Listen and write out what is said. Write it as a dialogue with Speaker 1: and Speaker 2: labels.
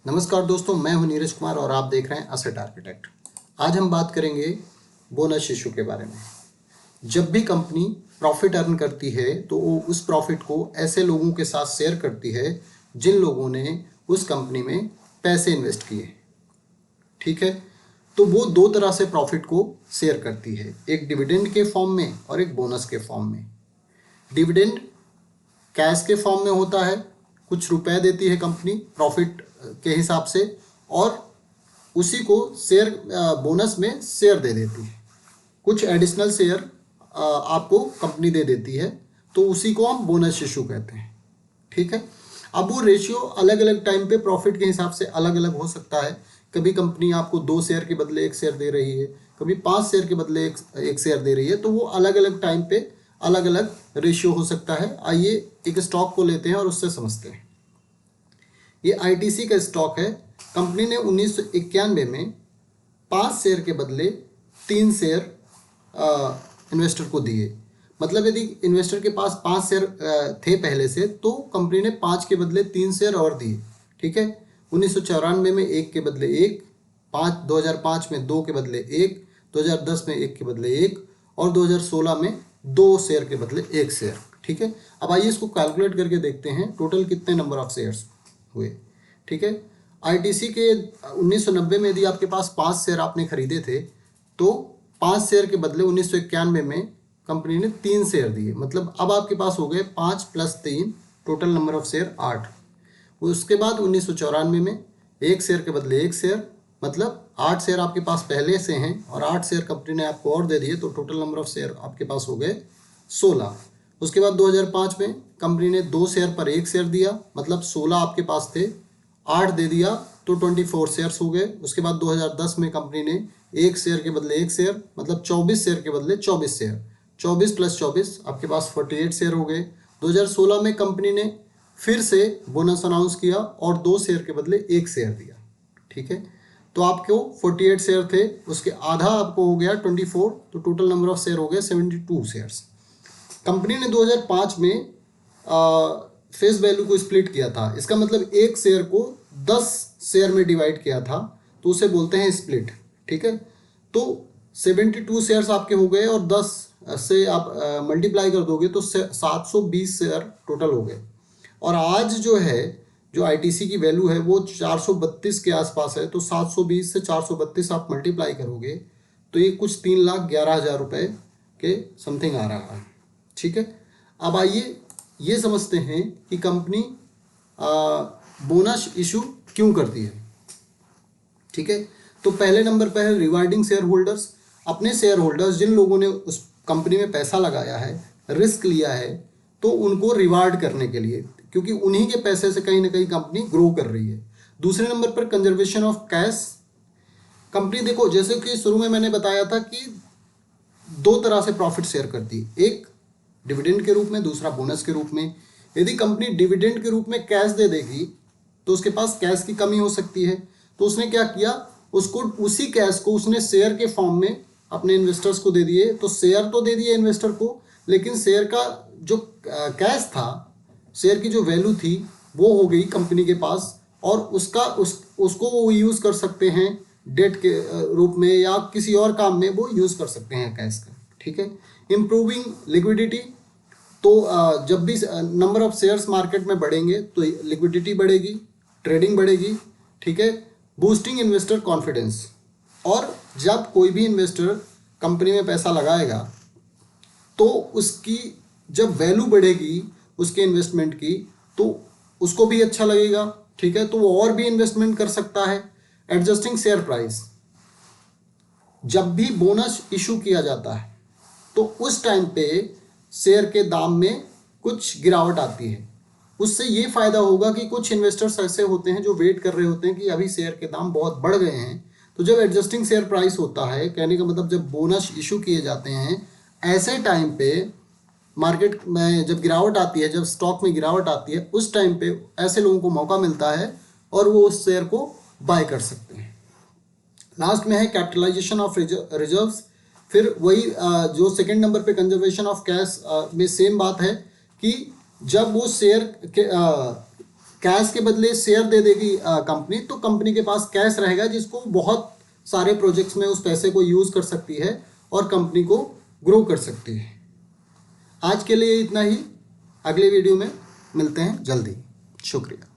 Speaker 1: नमस्कार दोस्तों, मैं हूं नीरज कुमार और आप देख रहे हैं असेट आर्किटेक्ट। आज हम बात करेंगे बोनस इशू के बारे में। जब भी कंपनी प्रॉफिट अर्न करती है तो वो उस प्रॉफिट को ऐसे लोगों के साथ शेयर करती है जिन लोगों ने उस कंपनी में पैसे इन्वेस्ट किए। ठीक है, तो वो दो तरह से प्रॉफिट को शेयर करती है, एक डिविडेंड के फॉर्म में और एक बोनस के फॉर्म में। डिविडेंड कैश के फॉर्म में होता है, कुछ रुपए देती है कंपनी प्रॉफिट के हिसाब से और उसी को शेयर बोनस में शेयर दे देती है, कुछ एडिशनल शेयर आपको कंपनी दे देती है, तो उसी को हम बोनस इशू कहते हैं। ठीक है, अब वो रेशियो अलग अलग टाइम पे प्रॉफिट के हिसाब से अलग अलग हो सकता है। कभी कंपनी आपको 2 शेयर के बदले 1 शेयर दे रही है, कभी 5 शेयर के बदले एक शेयर दे रही है, तो वो अलग अलग टाइम पे अलग अलग रेशियो हो सकता है। आइए एक स्टॉक को लेते हैं और उससे समझते हैं। ये आईटीसी का स्टॉक है। कंपनी ने 1991 में 5 शेयर के बदले 3 शेयर इन्वेस्टर को दिए। मतलब यदि इन्वेस्टर के पास 5 शेयर थे पहले से, तो कंपनी ने 5 के बदले 3 शेयर और दिए। ठीक है, 1994 में 1 के बदले 1, 2005 में 2 के बदले 1, 2010 में 1 के बदले 1 और 2016 में 2 शेयर के बदले 1 शेयर। ठीक है, अब आइए इसको कैलकुलेट करके देखते हैं टोटल कितने नंबर ऑफ शेयर्स हुए। ठीक है, आईटीसी के 1990 में यदि आपके पास 5 शेयर आपने खरीदे थे, तो 5 शेयर के बदले 1991 में कंपनी ने 3 शेयर दिए। मतलब अब आपके पास हो गए 5 + 3, टोटल नंबर ऑफ शेयर 8। उसके बाद 1994 में 1 शेयर के बदले 1 शेयर, मतलब 8 शेयर आपके पास पहले से हैं और 8 शेयर कंपनी ने आपको और दे दिए, तो टोटल नंबर ऑफ शेयर आपके पास हो गए 16। उसके बाद 2005 में कंपनी ने 2 शेयर पर 1 शेयर दिया, मतलब 16 आपके पास थे, 8 दे दिया तो 24 शेयर्स हो गए। उसके बाद 2010 में कंपनी ने 1 शेयर के बदले 1 शेयर, मतलब 24 शेयर के बदले 24 शेयर, 24 + 24 आपके पास 48 शेयर हो गए। 2016 में कंपनी ने फिर से बोनस अनाउंस किया और 2 शेयर के बदले 1 शेयर दिया। ठीक है, तो आपको 48 शेयर थे, उसके आधा आपको हो गया 24, तो टोटल नंबर ऑफ शेयर हो गए 72 शेयर्स। कंपनी ने 2005 में फेस वैल्यू को स्प्लिट किया था। इसका मतलब एक शेयर को 10 शेयर में डिवाइड किया था, तो उसे बोलते हैं स्प्लिट। ठीक है, तो 72 शेयर्स आपके हो गए और 10 से आप मल्टीप्लाई कर दोगे तो 720 शेयर टोटल हो गए। और आज जो है, जो आईटीसी की वैल्यू है वो 432 के आसपास है, तो 720 से 432 आप मल्टीप्लाई करोगे तो ये कुछ 3,11,000 रुपये के समथिंग आ रहा है। ठीक है, अब आइए ये समझते हैं कि कंपनी बोनस इशू क्यों करती है। ठीक है, तो पहले नंबर पर है रिवार्डिंग शेयर होल्डर्स। अपने शेयर होल्डर्स, जिन लोगों ने उस कंपनी में पैसा लगाया है, रिस्क लिया है, तो उनको रिवार्ड करने के लिए, क्योंकि उन्हीं के पैसे से कहीं ना कहीं कंपनी ग्रो कर रही है। दूसरे नंबर पर कंजर्वेशन ऑफ कैश। कंपनी देखो, जैसे कि शुरू में मैंने बताया था कि 2 तरह से प्रॉफिट शेयर करती है, एक डिविडेंड के रूप में, दूसरा बोनस के रूप में। यदि कंपनी डिविडेंड के रूप में कैश दे देगी तो उसके पास कैश की कमी हो सकती है, तो उसने क्या किया, उसको उसी कैश को उसने शेयर के फॉर्म में अपने इन्वेस्टर्स को दे दिए। तो शेयर तो दे दिए इन्वेस्टर को, लेकिन शेयर का जो कैश था, शेयर की जो वैल्यू थी, वो हो गई कंपनी के पास और उसको वो यूज़ कर सकते हैं डेट के रूप में या किसी और काम में वो यूज़ कर सकते हैं कैश का। ठीक है, इम्प्रूविंग लिक्विडिटी। तो जब भी नंबर ऑफ शेयर्स मार्केट में बढ़ेंगे तो लिक्विडिटी बढ़ेगी, ट्रेडिंग बढ़ेगी। ठीक है, बूस्टिंग इन्वेस्टर कॉन्फिडेंस। और जब कोई भी इन्वेस्टर कंपनी में पैसा लगाएगा तो उसकी जब वैल्यू बढ़ेगी उसके इन्वेस्टमेंट की, तो उसको भी अच्छा लगेगा। ठीक है, तो वो और भी इन्वेस्टमेंट कर सकता है। Adjusting share price. जब भी बोनस इशू किया जाता है तो उस टाइम पे शेयर के दाम में कुछ गिरावट आती है। उससे ये फ़ायदा होगा कि कुछ इन्वेस्टर्स ऐसे होते हैं जो वेट कर रहे होते हैं कि अभी शेयर के दाम बहुत बढ़ गए हैं। तो जब एडजस्टिंग शेयर प्राइस होता है, कहने का मतलब जब बोनस इशू किए जाते हैं, ऐसे टाइम पे मार्केट में जब गिरावट आती है, जब स्टॉक में गिरावट आती है, उस टाइम पे ऐसे लोगों को मौका मिलता है और वो उस शेयर को बाय कर सकते हैं। लास्ट में है कैपिटलाइजेशन ऑफ रिजर्व्स। फिर वही जो सेकंड नंबर पे कंजर्वेशन ऑफ कैश में सेम बात है कि जब वो शेयर कैश के बदले शेयर दे देगी कंपनी, तो कंपनी के पास कैश रहेगा जिसको बहुत सारे प्रोजेक्ट्स में उस पैसे को यूज़ कर सकती है और कंपनी को ग्रो कर सकती है। आज के लिए इतना ही, अगले वीडियो में मिलते हैं जल्दी। शुक्रिया।